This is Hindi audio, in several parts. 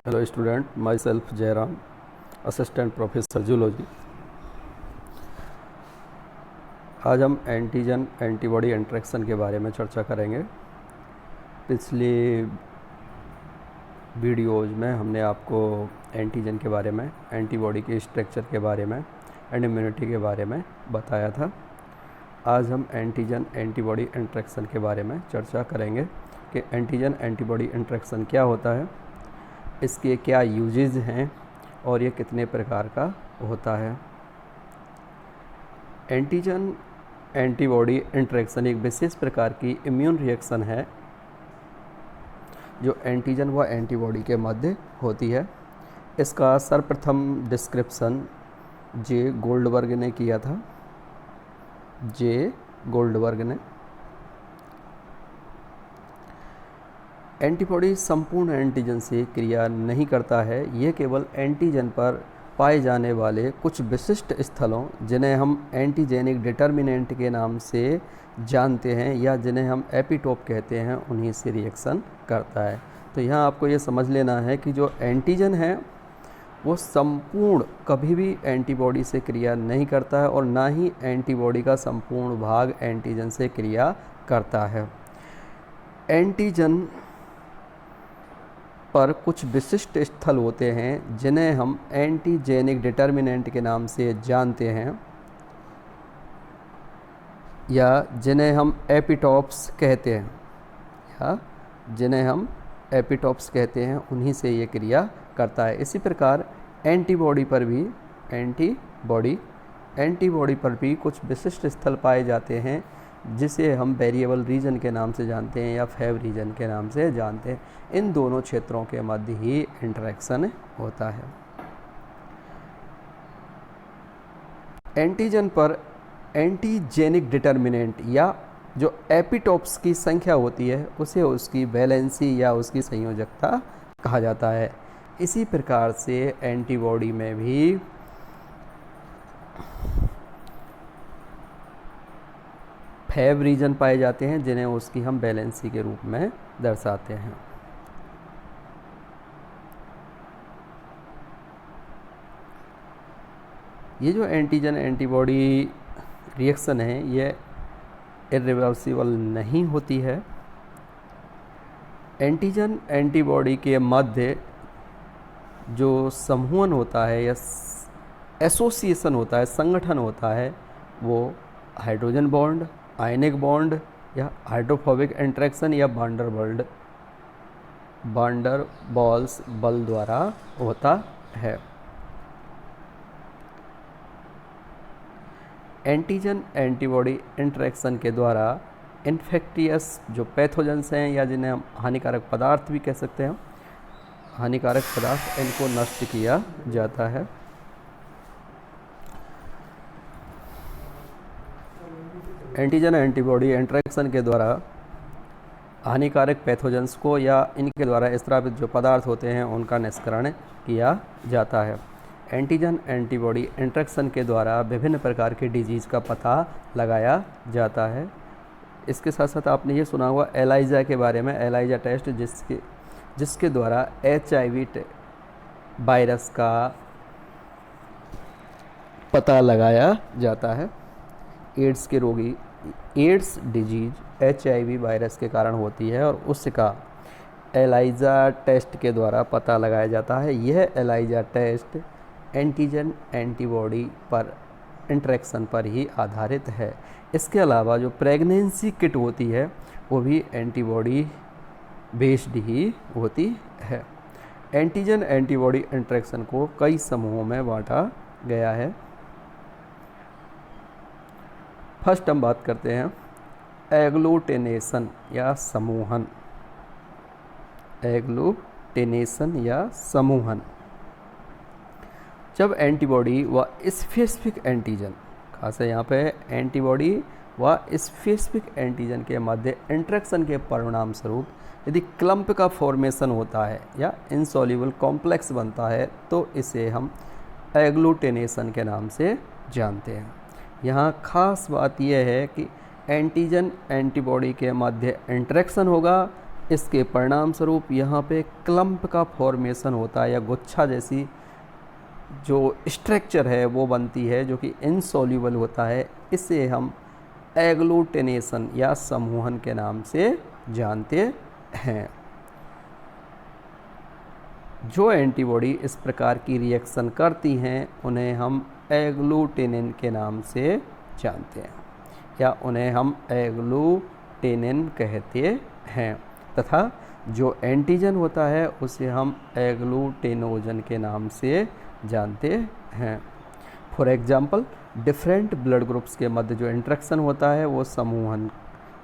Hello student, my self Jairam, assistant professor zoology. आज हम एंटीजन एंटीबॉडी इंटरेक्शन के बारे में चर्चा करेंगे। पिछली वीडियोज़ में हमने आपको एंटीजन के बारे में, एंटीबॉडी के स्ट्रक्चर के बारे में एंड इम्यूनिटी के बारे में बताया था। आज हम एंटीजन एंटीबॉडी इंटरेक्शन के बारे में चर्चा करेंगे कि एंटीजन एंटीबॉडी इंटरेक्शन क्या होता है, इसके क्या यूजेस हैं और ये कितने प्रकार का होता है। एंटीजन एंटीबॉडी इंटरेक्शन एक विशेष प्रकार की इम्यून रिएक्शन है जो एंटीजन व एंटीबॉडी के मध्य होती है। इसका सर्वप्रथम डिस्क्रिप्शन जे गोल्डबर्ग ने किया था। जे गोल्डबर्ग ने एंटीबॉडी संपूर्ण एंटीजन से क्रिया नहीं करता है, यह केवल एंटीजन पर पाए जाने वाले कुछ विशिष्ट स्थलों, जिन्हें हम एंटीजेनिक डिटर्मिनेंट के नाम से जानते हैं या जिन्हें हम एपिटोप कहते हैं, उन्हीं से रिएक्शन करता है। तो यहाँ आपको ये समझ लेना है कि जो एंटीजन है वो संपूर्ण कभी भी एंटीबॉडी से क्रिया नहीं करता है और ना ही एंटीबॉडी का संपूर्ण भाग एंटीजन से क्रिया करता है। एंटीजन पर कुछ विशिष्ट स्थल होते हैं जिन्हें हम एंटीजेनिक डिटर्मिनेंट के नाम से जानते हैं या जिन्हें हम एपिटॉप्स कहते हैं, उन्हीं से ये क्रिया करता है। इसी प्रकार एंटीबॉडी पर भी कुछ विशिष्ट स्थल पाए जाते हैं जिसे हम वेरिएबल रीजन के नाम से जानते हैं या फेव रीजन के नाम से जानते हैं। इन दोनों क्षेत्रों के मध्य ही इंटरेक्शन होता है। एंटीजन पर एंटीजेनिक डिटर्मिनेंट या जो एपिटोप्स की संख्या होती है उसे उसकी वैलेंसी या उसकी संयोजकता कहा जाता है। इसी प्रकार से एंटीबॉडी में भी फेव रीजन पाए जाते हैं जिन्हें उसकी हम वैलेंसी के रूप में दर्शाते हैं। ये जो एंटीजन एंटीबॉडी रिएक्शन है ये इरिवर्सिबल नहीं होती है। एंटीजन एंटीबॉडी के मध्य जो समूहन होता है या एसोसिएशन होता है, संगठन होता है, वो हाइड्रोजन बॉन्ड, आयनिक बॉन्ड या हाइड्रोफोबिक इंटरेक्शन या वांडरबॉल्स बल द्वारा होता है। एंटीजन एंटीबॉडी इंटरेक्शन के द्वारा इन्फेक्टियस जो पैथोजेंस हैं या जिन्हें हम हानिकारक पदार्थ भी कह सकते हैं, हानिकारक पदार्थ, इनको नष्ट किया जाता है। एंटीजन एंटीबॉडी इंटरेक्शन के द्वारा हानिकारक पैथोजेंस को या इनके द्वारा स्रावित जो पदार्थ होते हैं उनका निष्करण किया जाता है। एंटीजन एंटीबॉडी इंटरेक्शन के द्वारा विभिन्न प्रकार के डिजीज़ का पता लगाया जाता है। इसके साथ साथ आपने ये सुना हुआ एलाइजा के बारे में, एलाइजा टेस्ट, जिसके द्वारा HIV वायरस का पता लगाया जाता है। एड्स के रोगी, एड्स डिजीज HIV वायरस के कारण होती है और उसका एलाइजा टेस्ट के द्वारा पता लगाया जाता है। यह एलाइजा टेस्ट एंटीजन एंटीबॉडी पर इंटरेक्शन पर ही आधारित है। इसके अलावा जो प्रेगनेंसी किट होती है वो भी एंटीबॉडी बेस्ड ही होती है। एंटीजन एंटीबॉडी इंटरेक्शन को कई समूहों में बांटा गया है। फर्स्ट हम बात करते हैं एग्लूटिनेशन या समूहन। एग्लूटिनेशन या समूहन, जब एंटीबॉडी व स्पेसिफिक एंटीजन, खास है यहाँ पे एंटीबॉडी व स्पेसिफिक एंटीजन के मध्य इंटरेक्शन के परिणाम स्वरूप यदि क्लम्प का फॉर्मेशन होता है या इनसॉल्युबल कॉम्प्लेक्स बनता है तो इसे हम एग्लूटिनेशन के नाम से जानते हैं। यहाँ खास बात यह है कि एंटीजन एंटीबॉडी के मध्य इंटरेक्शन होगा इसके परिणाम स्वरूप यहाँ पे क्लम्प का फॉर्मेशन होता है या गुच्छा जैसी जो स्ट्रक्चर है वो बनती है जो कि इनसॉल्यूबल होता है। इसे हम एग्लूटिनेशन या समूहन के नाम से जानते हैं। जो एंटीबॉडी इस प्रकार की रिएक्शन करती हैं उन्हें हम एग्लूटिनिन के नाम से जानते हैं या उन्हें हम एग्लूटिनिन कहते हैं, तथा जो एंटीजन होता है उसे हम एग्लूटिनोजन के नाम से जानते हैं। For example different blood groups के मध्य जो इंटरेक्शन होता है वो समूहन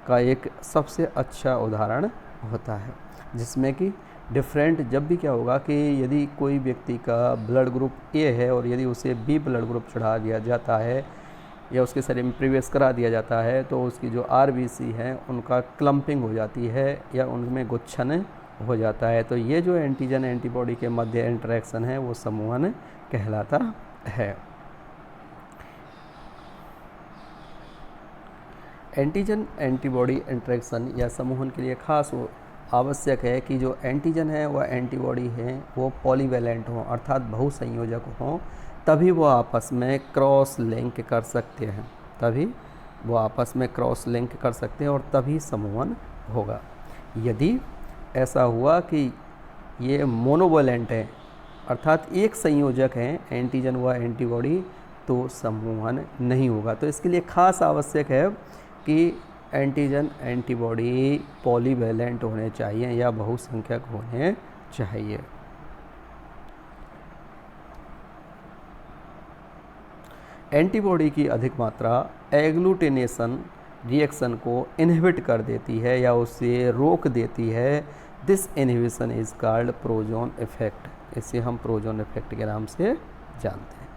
का एक सबसे अच्छा उदाहरण होता है, जिसमें कि डिफरेंट जब भी क्या होगा कि यदि कोई व्यक्ति का ब्लड ग्रुप ए है और यदि उसे बी ब्लड ग्रुप चढ़ा दिया जाता है या उसके शरीर में प्रवेश करा दिया जाता है तो उसकी जो आरबीसी हैं उनका क्लम्पिंग हो जाती है या उनमें गुच्छन हो जाता है। तो ये जो एंटीजन एंटीबॉडी के मध्य इंटरेक्शन है वो समूहन कहलाता है। एंटीजन एंटीबॉडी इंटरेक्शन या समूहन के लिए खास आवश्यक है कि जो एंटीजन है वह एंटीबॉडी हैं वो पॉलीवैलेंट हों, अर्थात बहुसंयोजक हों, तभी वो आपस में क्रॉस लिंक कर सकते हैं, तभी वो आपस में क्रॉस लिंक कर सकते हैं और तभी समूहन होगा। यदि ऐसा हुआ कि ये मोनोवैलेंट है अर्थात एक संयोजक हैं एंटीजन व एंटीबॉडी, तो समूहन नहीं होगा। तो इसके लिए खास आवश्यक है कि एंटीजन एंटीबॉडी पॉलीवैलेंट होने चाहिए या बहुसंख्यक होने चाहिए। एंटीबॉडी की अधिक मात्रा एग्लूटिनेशन रिएक्शन को इनहिबिट कर देती है या उसे रोक देती है। This inhibition is called prozone effect. इसे हम प्रोजोन इफेक्ट के नाम से जानते हैं।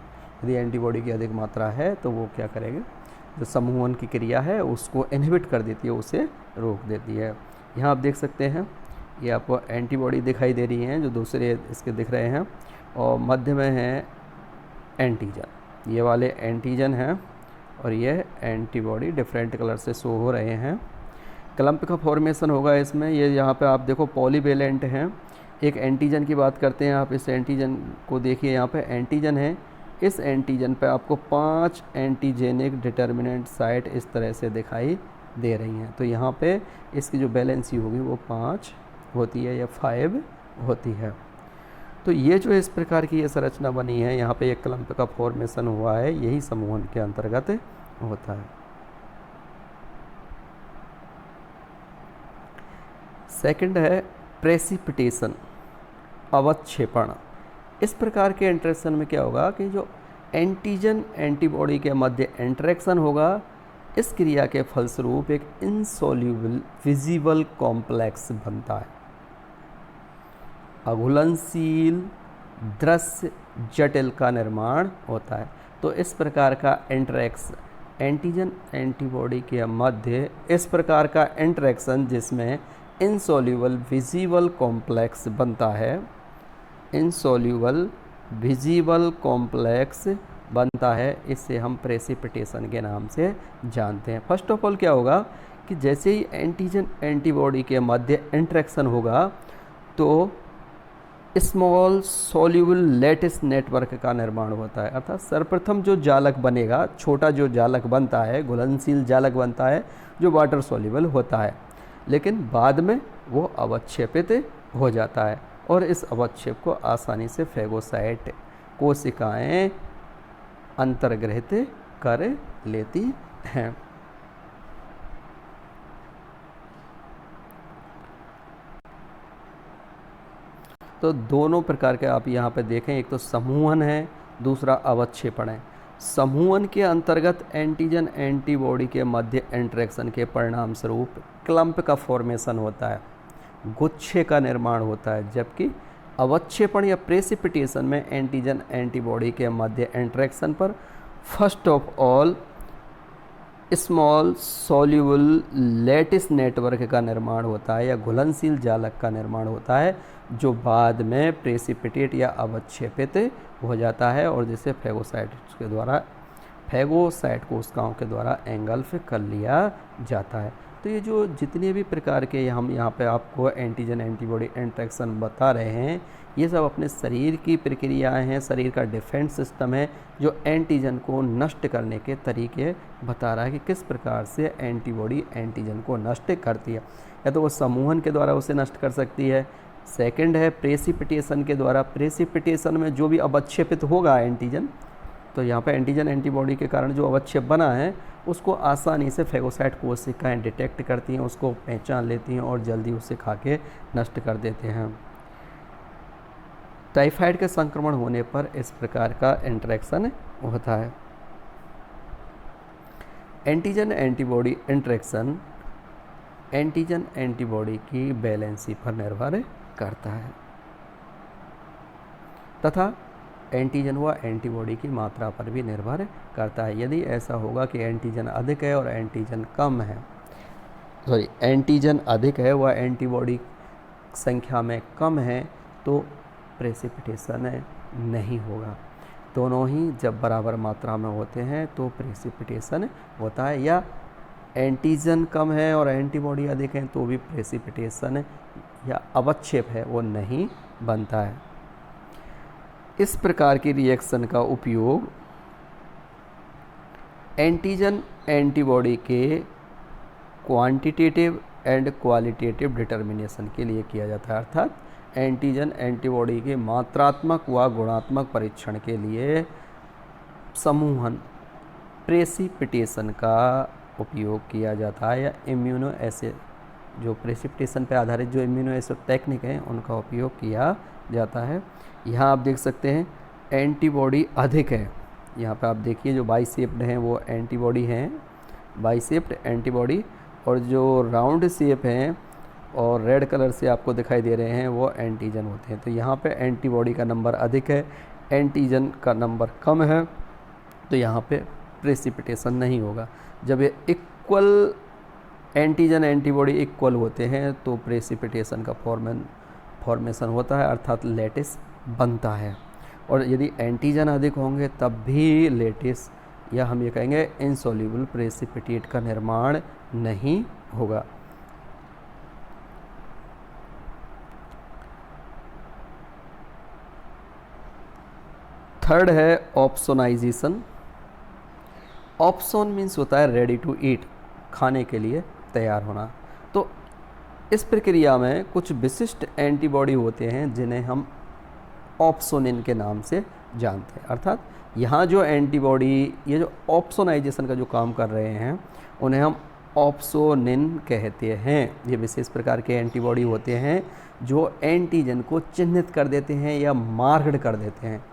यदि एंटीबॉडी की अधिक मात्रा है तो वो क्या करेंगे, जो समूहन की क्रिया है उसको इनहिबिट कर देती है, उसे रोक देती है। यहाँ आप देख सकते हैं ये आपको एंटीबॉडी दिखाई दे रही हैं जो दूसरे इसके दिख रहे हैं और मध्य में है एंटीजन। ये वाले एंटीजन हैं और ये एंटीबॉडी डिफरेंट कलर से शो हो रहे हैं। क्लम्प का फॉर्मेशन होगा इसमें। ये यहाँ पे आप देखो पॉलीवैलेंट हैं। एक एंटीजन की बात करते हैं, आप इस एंटीजन को देखिए, यहाँ पे एंटीजन है। इस एंटीजन पे आपको 5 एंटीजेनिक डिटर्मिनेंट साइट इस तरह से दिखाई दे रही हैं। तो यहाँ पे इसकी जो वैलेंसी होगी वो 5 होती है या 5 होती है। तो ये जो इस प्रकार की ये संरचना बनी है, यहाँ पे एक क्लम्प का फॉर्मेशन हुआ है, यही समूहन के अंतर्गत होता है। सेकंड है प्रेसिपिटेशन, अवक्षेपण। इस प्रकार के इंटरेक्शन में क्या होगा कि जो एंटीजन एंटीबॉडी के मध्य इंटरेक्शन होगा, इस क्रिया के फलस्वरूप एक इनसॉल्यूबल विजिबल कॉम्प्लेक्स बनता है। अघुलनशील दृश्य जटिल का निर्माण होता है। तो इस प्रकार का इंटरेक्शन एंटीजन एंटीबॉडी के मध्य इस प्रकार का इंटरेक्शन जिसमें इनसॉल्यूबल विजिबल कॉम्प्लेक्स बनता है, इनसॉल्यूबल विजिबल कॉम्प्लेक्स बनता है, इसे हम प्रेसिपिटेशन के नाम से जानते हैं। फर्स्ट ऑफ ऑल क्या होगा कि जैसे ही एंटीजन एंटीबॉडी के मध्य इंटरेक्शन होगा तो स्मॉल सॉल्यूबल लैटिस नेटवर्क का निर्माण होता है। अर्थात सर्वप्रथम जो जालक बनेगा, छोटा जो जालक बनता है, घुलनशील जालक बनता है जो वाटर सॉल्यूबल होता है, लेकिन बाद में वो अवक्षेपित हो जाता है और इस अवक्षेप को आसानी से फेगोसाइट कोशिकाएं अंतर्ग्रहित कर लेती हैं। तो दोनों प्रकार के आप यहाँ पे देखें, एक तो समूहन है, दूसरा अवक्षेपण है। समूहन के अंतर्गत एंटीजन एंटीबॉडी के मध्य इंटरेक्शन के परिणाम स्वरूप क्लम्प का फॉर्मेशन होता है, गुच्छे का निर्माण होता है, जबकि अवक्षेपण या प्रेसिपिटेशन में एंटीजन एंटीबॉडी के मध्य इंटरेक्शन पर first of all small soluble lattice network का निर्माण होता है या घुलनशील जालक का निर्माण होता है, जो बाद में प्रेसिपिटेट या अवक्षेपित हो जाता है और जिसे फेगोसाइट्स के द्वारा फैगोसाइट कोशिकाओं के द्वारा एंगल्फ कर लिया जाता है। तो ये जो जितने भी प्रकार के हम यहाँ पे आपको एंटीजन एंटीबॉडी इंटरेक्शन बता रहे हैं, ये सब अपने शरीर की प्रक्रियाएं हैं, शरीर का डिफेंस सिस्टम है जो एंटीजन को नष्ट करने के तरीके बता रहा है कि किस प्रकार से एंटीबॉडी एंटीजन को नष्ट करती है। या तो वो समूहन के द्वारा उसे नष्ट कर सकती है, सेकंड है प्रेसिपिटेशन के द्वारा। प्रेसिपिटेशन में जो भी अवक्षेपित होगा एंटीजन, तो यहाँ पे एंटीजन एंटीबॉडी के कारण जो अवक्षेप बना है उसको आसानी से फैगोसाइट कोशिकाएं डिटेक्ट करती हैं, उसको पहचान लेती हैं और जल्दी उसे खा के नष्ट कर देते हैं। टाइफाइड के संक्रमण होने पर इस प्रकार का इंटरेक्शन होता है। Antigen antibody interaction antigen antibody की बैलेंसी पर निर्भर करता है तथा एंटीजन व एंटीबॉडी की मात्रा पर भी निर्भर करता है। यदि ऐसा होगा कि एंटीजन अधिक है और एंटीजन कम है, एंटीजन अधिक है व एंटीबॉडी संख्या में कम है, तो प्रेसिपिटेशन नहीं होगा। दोनों ही जब बराबर मात्रा में होते हैं तो प्रेसिपिटेशन होता है, या एंटीजन कम है और एंटीबॉडी अधिक है तो भी प्रेसिपिटेशन या अवक्षेप है वो नहीं बनता है। इस प्रकार की रिएक्शन का उपयोग एंटीजन एंटीबॉडी के क्वांटिटेटिव एंड क्वालिटेटिव डिटर्मिनेशन के लिए किया जाता है, अर्थात एंटीजन एंटीबॉडी के मात्रात्मक व गुणात्मक परीक्षण के लिए समूहन प्रेसिपिटेशन का उपयोग किया जाता है, या इम्यूनो एसे जो प्रेसिपिटेशन पर आधारित जो इम्यूनो एसे टेक्निक है उनका उपयोग किया जाता है। यहाँ आप देख सकते हैं एंटीबॉडी अधिक है, यहाँ पे आप देखिए जो बाइसेप्ड हैं वो एंटीबॉडी हैं, बाइसेप्ड एंटीबॉडी, और जो राउंड शेप हैं और रेड कलर से आपको दिखाई दे रहे हैं वो एंटीजन होते हैं। तो यहाँ पे एंटीबॉडी का नंबर अधिक है, एंटीजन का नंबर कम है, तो यहाँ पे प्रेसिपिटेशन नहीं होगा। जब ये इक्वल एंटीजन एंटीबॉडी इक्वल होते हैं तो प्रेसिपिटेशन का फॉर्मेशन होता है, अर्थात लैटिस बनता है। और यदि एंटीजन अधिक होंगे तब भी लैटिस, या हम ये कहेंगे इनसॉल्यूबल प्रेसिपिटेट का निर्माण नहीं होगा। थर्ड है ऑप्सोनाइजेशन। ऑप्सोन मीन्स होता है रेडी टू ईट, खाने के लिए तैयार होना। तो इस प्रक्रिया में कुछ विशिष्ट एंटीबॉडी होते हैं जिन्हें हम ऑप्सोनिन के नाम से जानते हैं, अर्थात यहाँ जो एंटीबॉडी ये जो ऑप्सोनाइजेशन का जो काम कर रहे हैं उन्हें हम ऑप्सोनिन कहते हैं। ये विशेष प्रकार के एंटीबॉडी होते हैं जो एंटीजन को चिन्हित कर देते हैं या मार्क्ड कर देते हैं,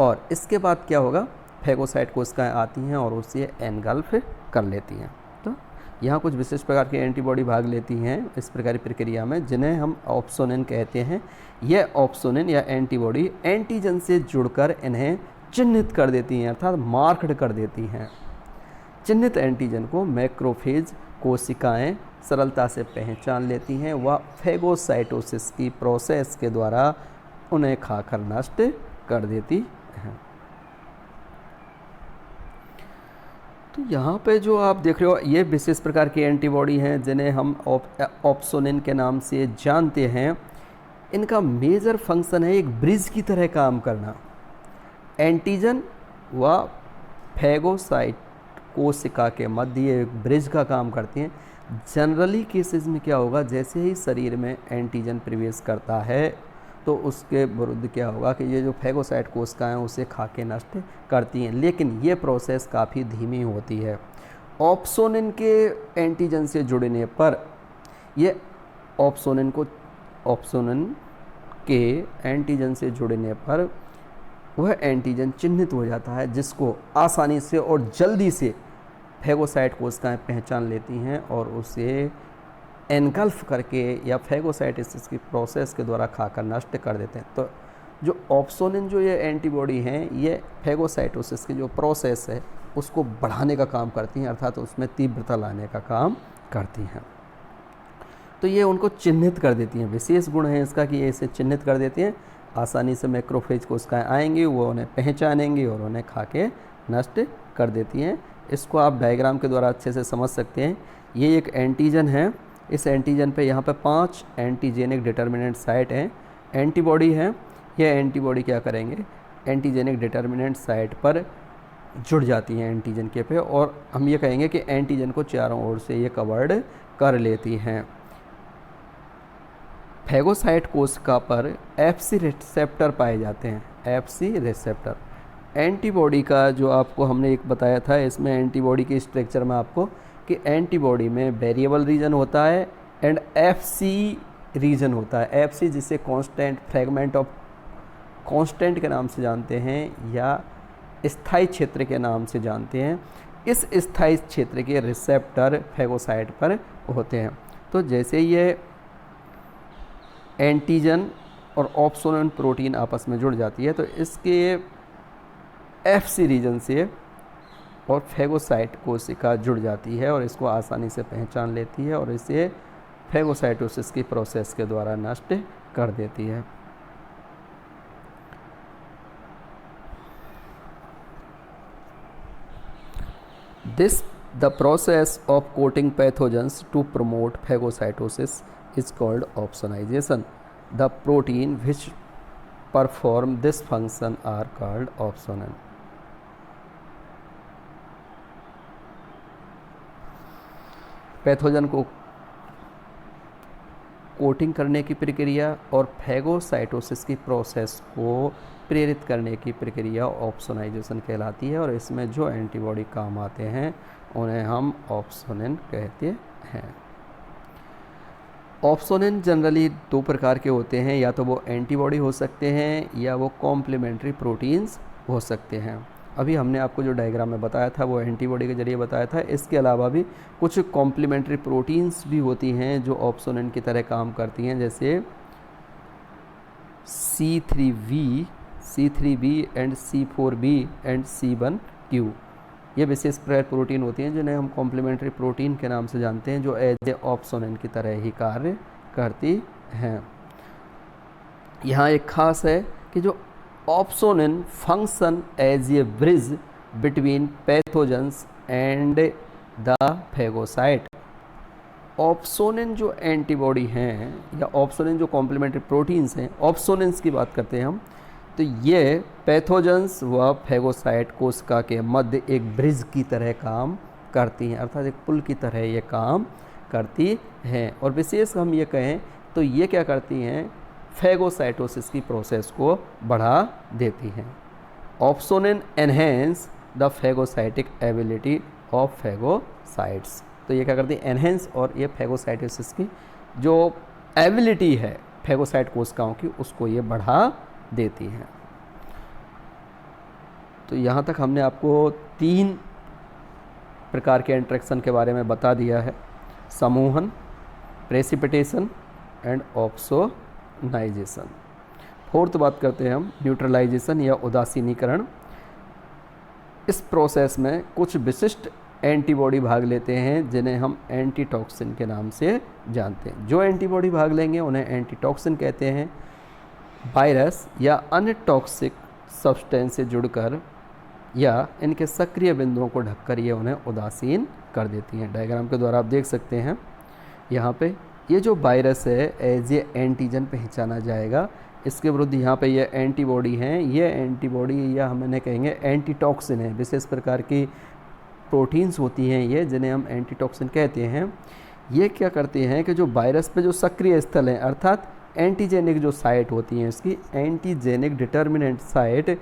और इसके बाद क्या होगा, फैगोसाइट कोशिकाएं आती हैं और उसे एनगल्फ कर लेती हैं। तो यहाँ कुछ विशेष प्रकार की एंटीबॉडी भाग लेती हैं इस प्रकार की प्रक्रिया में जिन्हें हम ऑप्सोनिन कहते हैं। यह ऑप्सोनिन या एंटीबॉडी एंटीजन से जुड़कर इन्हें चिन्हित कर देती हैं, अर्थात मार्क्ड कर देती हैं। चिन्हित एंटीजन को मैक्रोफेज कोशिकाएं सरलता से पहचान लेती हैं व फैगोसाइटोसिस की प्रोसेस के द्वारा उन्हें खाकर नष्ट कर देती हैं। तो यहाँ पे जो आप देख रहे हो ये विशेष प्रकार की एंटीबॉडी हैं जिन्हें हम ऑप्सोनिन के नाम से जानते हैं। इनका मेजर फंक्शन है एक ब्रिज की तरह काम करना। एंटीजन व फैगोसाइट कोशिका के मध्य एक ब्रिज का काम करती हैं। जनरली केसेस में क्या होगा, जैसे ही शरीर में एंटीजन प्रवेश करता है तो उसके विरुद्ध क्या होगा कि ये जो फैगोसाइट कोशिकाएं उसे खा के नष्ट करती हैं, लेकिन ये प्रोसेस काफ़ी धीमी होती है। ऑप्सोनिन के एंटीजन से जुड़ने पर ये ऑप्सोनिन के एंटीजन से जुड़ने पर वह एंटीजन चिन्हित हो जाता है जिसको आसानी से और जल्दी से फैगोसाइट कोशिकाएं पहचान लेती हैं और उसे एनगल्फ करके या फैगोसाइटोसिस की प्रोसेस के द्वारा खाकर नष्ट कर देते हैं। तो जो ऑप्सोनिन जो ये एंटीबॉडी हैं ये फैगोसाइटोसिस की जो प्रोसेस है उसको बढ़ाने का काम करती हैं, अर्थात उसमें तीव्रता लाने का काम करती हैं। तो ये उनको चिन्हित कर देती हैं। विशेष गुण है इसका कि ये इसे चिन्हित कर देती हैं। आसानी से मैक्रोफेज कोशिकाएं आएंगी, वो उन्हें पहचानेंगी और उन्हें खा के नष्ट कर देती हैं। इसको आप डायग्राम के द्वारा अच्छे से समझ सकते हैं। ये एक एंटीजन है, इस एंटीजन पे यहाँ पे 5 एंटीजेनिक डिटर्मिनेंट साइट हैं, एंटीबॉडी हैं। ये एंटीबॉडी क्या करेंगे, एंटीजेनिक डिटर्मिनेंट साइट पर जुड़ जाती हैं एंटीजन के पे, और हम ये कहेंगे कि एंटीजन को चारों ओर से ये कवर्ड कर लेती हैं। फैगोसाइट कोशिका पर एफसी रिसेप्टर पाए जाते हैं, एफसी रिसेप्टर। एंटीबॉडी का जो आपको हमने एक बताया था, इसमें एंटीबॉडी के स्ट्रक्चर में आपको कि एंटीबॉडी में वेरिएबल रीजन होता है एंड एफसी रीजन होता है। एफसी जिसे कांस्टेंट फ्रेगमेंट ऑफ कांस्टेंट के नाम से जानते हैं या स्थायी क्षेत्र के नाम से जानते हैं। इस स्थायी क्षेत्र के रिसेप्टर फैगोसाइट पर होते हैं। तो जैसे ये एंटीजन और ऑप्सोनिन प्रोटीन आपस में जुड़ जाती है तो इसके एफसी रीजन से और फैगोसाइट कोशिका जुड़ जाती है और इसको आसानी से पहचान लेती है और इसे फैगोसाइटोसिस की प्रोसेस के द्वारा नष्ट कर देती है। The process of coating pathogens to promote phagocytosis is called opsonization. The protein which perform this function are called opsonin. Pathogen को कोटिंग करने की प्रक्रिया और फैगोसाइटोसिस की प्रोसेस को प्रेरित करने की प्रक्रिया ऑप्सोनाइजेशन कहलाती है और इसमें जो एंटीबॉडी काम आते हैं उन्हें हम ऑप्सोनिन कहते हैं। ऑप्सोनिन जनरली 2 प्रकार के होते हैं, या तो वो एंटीबॉडी हो सकते हैं या वो कॉम्प्लीमेंट्री प्रोटीन्स हो सकते हैं। अभी हमने आपको जो डायग्राम में बताया था वो एंटीबॉडी के जरिए बताया था। इसके अलावा भी कुछ कॉम्प्लीमेंट्री प्रोटीन्स भी होती हैं जो ऑप्सोनिन की तरह काम करती हैं, जैसे C3b and C4b and C1q। ये विशेष प्रोटीन होती हैं जिन्हें हम कॉम्प्लीमेंट्री प्रोटीन के नाम से जानते हैं, जो एज ए ऑप्सोनिन की तरह ही कार्य करती हैं। यहाँ एक खास है कि जो opsonin function as a bridge between pathogens and the phagocyte. Opsonin जो एंटीबॉडी हैं या ऑप्सोनिन जो कॉम्प्लीमेंट्री प्रोटीन्स हैं, ऑप्सोनिन्स की बात करते हैं हम, तो ये पैथोजेंस व फैगोसाइट कोशिका के मध्य एक ब्रिज की तरह काम करती हैं, अर्थात एक पुल की तरह ये काम करती हैं। और विशेष हम ये कहें तो ये क्या करती हैं, फैगोसाइटोसिस की प्रोसेस को बढ़ा देती हैं। Opsonin enhance the phagocytic ability of phagocytes. तो ये क्या करती है, एनहेंस, और ये फैगोसाइटोसिस की जो एबिलिटी है फैगोसाइट कोशिकाओं की उसको ये बढ़ा देती हैं। तो यहाँ तक हमने आपको 3 प्रकार के इंटरेक्शन के बारे में बता दिया है, समूहन, प्रेसिपिटेशन एंड ऑप्सोनाइजेशन। 4th बात करते हैं हम न्यूट्रलाइजेशन या उदासीनीकरण। इस प्रोसेस में कुछ विशिष्ट एंटीबॉडी भाग लेते हैं जिन्हें हम एंटीटॉक्सिन के नाम से जानते हैं। जो एंटीबॉडी भाग लेंगे उन्हें एंटीटॉक्सिन कहते हैं। वायरस या अन्य टॉक्सिक सब्सटेंस से जुड़कर या इनके सक्रिय बिंदुओं को ढककर ये उन्हें उदासीन कर देती हैं। डायग्राम के द्वारा आप देख सकते हैं यहाँ पे ये जो वायरस है एज ए एंटीजन पहचाना जाएगा, इसके विरुद्ध यहाँ पे ये एंटीबॉडी हैं। ये एंटीबॉडी या हम इन्हें कहेंगे एंटीटॉक्सिन है, विशेष प्रकार की प्रोटीन्स होती हैं ये जिन्हें हम एंटीटॉक्सिन कहते हैं। ये क्या करते हैं कि जो वायरस पे जो सक्रिय स्थल हैं अर्थात एंटीजेनिक जो साइट होती हैं इसकी एंटीजेनिक डिटर्मिनेंट साइट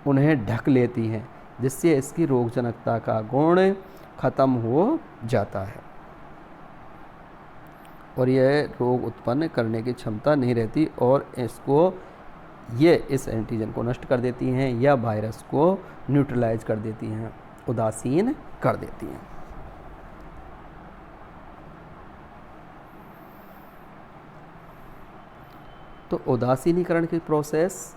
उन्हें ढक लेती हैं, जिससे इसकी रोगजनकता का गुण खत्म हो जाता है और यह रोग उत्पन्न करने की क्षमता नहीं रहती और इसको ये इस एंटीजन को नष्ट कर देती हैं या वायरस को न्यूट्रलाइज कर देती हैं, उदासीन कर देती हैं। तो उदासीनीकरण की प्रोसेस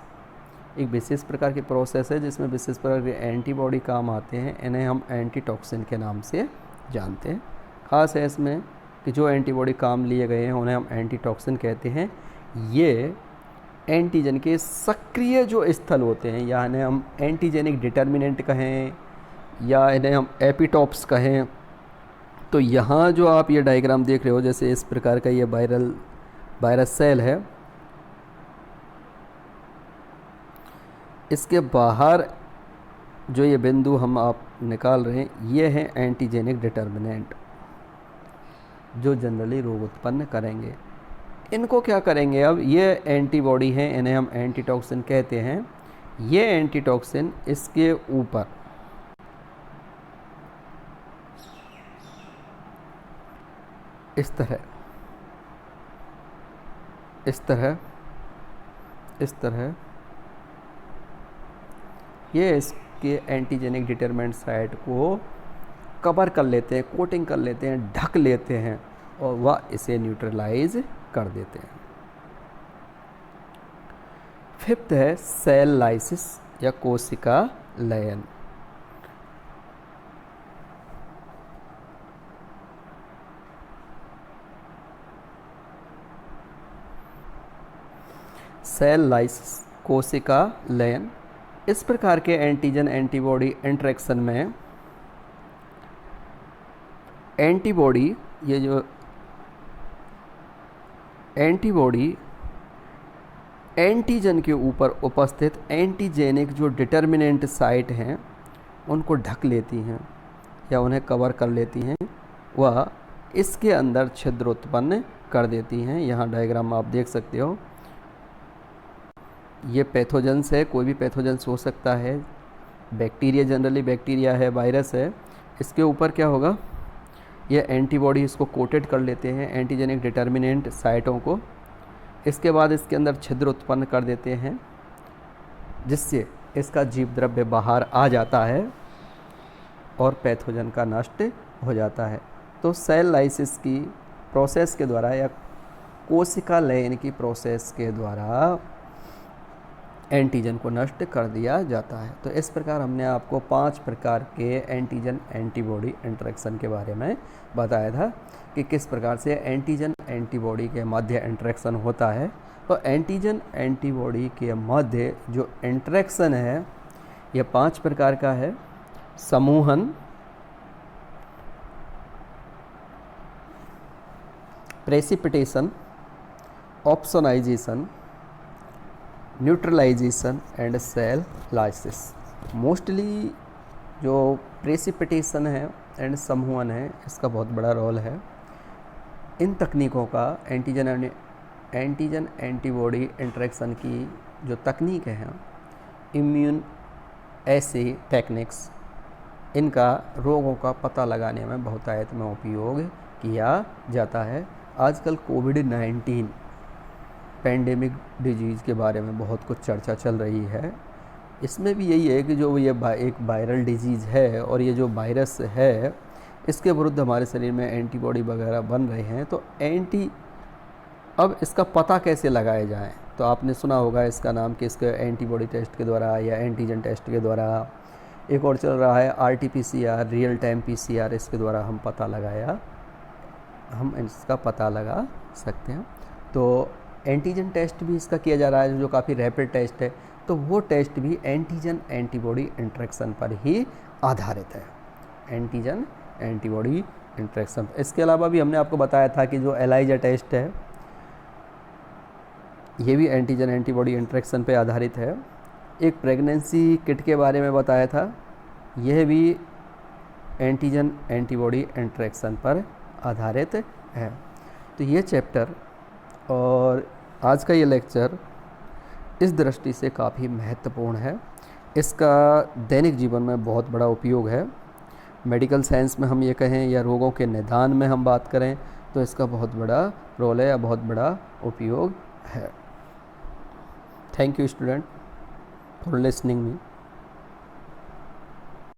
एक विशेष प्रकार की प्रोसेस है जिसमें विशेष प्रकार के एंटीबॉडी काम आते हैं। इन्हें हम एंटीटॉक्सिन के नाम से जानते हैं। खास है इसमें कि जो एंटीबॉडी काम लिए गए हैं उन्हें हम एंटीटॉक्सिन कहते हैं। ये एंटीजन के सक्रिय जो स्थल होते हैं, यानी हम एंटीजेनिक डिटर्मिनेंट कहें या इन्हें हम एपिटॉप्स कहें। तो यहाँ जो आप ये डायग्राम देख रहे हो, जैसे इस प्रकार का ये वायरस सेल है, इसके बाहर जो ये बिंदु हम आप निकाल रहे हैं, ये हैं एंटीजेनिक डिटर्मिनेंट जो जनरली रोग उत्पन्न करेंगे। इनको क्या करेंगे, अब ये एंटीबॉडी हैं, इन्हें हम एंटीटॉक्सिन कहते हैं। ये एंटीटॉक्सिन इसके ऊपर इस तरह ये इसके एंटीजेनिक डिटरमिनेंट साइट को कवर कर लेते हैं, कोटिंग कर लेते हैं, ढक लेते हैं और वह इसे न्यूट्रलाइज कर देते हैं। फिफ्थ है सेल लाइसिस या कोशिका लयन। सेल लाइसिस, कोशिका लयन, इस प्रकार के एंटीजन एंटीबॉडी इंटरेक्शन में एंटीबॉडी, ये जो एंटीबॉडी एंटीजन के ऊपर उपस्थित एंटीजेनिक जो डिटर्मिनेंट साइट हैं उनको ढक लेती हैं या उन्हें कवर कर लेती हैं, वह इसके अंदर छिद्र उत्पन्न कर देती हैं। यहाँ डायग्राम आप देख सकते हो, ये पैथोजेंस है, कोई भी पैथोजेंस हो सकता है, बैक्टीरिया, जनरली बैक्टीरिया है, वायरस है। इसके ऊपर क्या होगा, ये एंटीबॉडी इसको कोटेड कर लेते हैं एंटीजेनिक डिटर्मिनेंट साइटों को। इसके बाद इसके अंदर छिद्र उत्पन्न कर देते हैं जिससे इसका जीव द्रव्य बाहर आ जाता है और पैथोजन का नष्ट हो जाता है। तो सेल लाइसिस की प्रोसेस के द्वारा या कोशिका लयन की प्रोसेस के द्वारा एंटीजन को नष्ट कर दिया जाता है। तो इस प्रकार हमने आपको 5 प्रकार के एंटीजन एंटीबॉडी इंटरेक्शन के बारे में बताया था कि किस प्रकार से एंटीजन एंटीबॉडी के मध्य इंटरेक्शन होता है। तो एंटीजन एंटीबॉडी के मध्य जो इंटरेक्शन है यह 5 प्रकार का है। समूहन, precipitation, opsonization, neutralization and cell lysis. Mostly जो प्रेसिपिटेशन है एंड समूहन है, इसका बहुत बड़ा रोल है। इन तकनीकों का एंटीजन एंटीबॉडी इंटरेक्शन की जो तकनीक है, इम्यून ऐसे टेक्निक्स, इनका रोगों का पता लगाने में बहुतायत में उपयोग किया जाता है। आजकल कोविड-19 पैंडेमिक डिजीज़ के बारे में बहुत कुछ चर्चा चल रही है। इसमें भी यही है कि जो ये एक वायरल डिजीज़ है और ये जो वायरस है, इसके विरुद्ध हमारे शरीर में एंटीबॉडी वगैरह बन रहे हैं। तो अब इसका पता कैसे लगाया जाए, तो आपने सुना होगा इसका नाम कि इसके एंटीबॉडी टेस्ट के द्वारा या एंटीजन टेस्ट के द्वारा। एक और चल रहा है RT-PCR, रियल टाइम PCR, इसके द्वारा हम इसका पता लगा सकते हैं। तो एंटीजन टेस्ट भी इसका किया जा रहा है जो काफ़ी रैपिड टेस्ट है। तो वो टेस्ट भी एंटीजन एंटीबॉडी इंटरेक्शन पर ही आधारित है, एंटीजन एंटीबॉडी इंटरेक्शन। इसके अलावा भी हमने आपको बताया था कि जो एलाइजा टेस्ट है ये भी एंटीजन एंटीबॉडी इंटरेक्शन पे आधारित है। एक प्रेगनेंसी किट के बारे में बताया था, यह भी एंटीजन एंटीबॉडी इंटरेक्शन पर आधारित है। तो ये चैप्टर और आज का ये लेक्चर इस दृष्टि से काफ़ी महत्वपूर्ण है। इसका दैनिक जीवन में बहुत बड़ा उपयोग है। मेडिकल साइंस में हम ये कहें या रोगों के निदान में हम बात करें तो इसका बहुत बड़ा रोल है या बहुत बड़ा उपयोग है। Thank you student for listening me.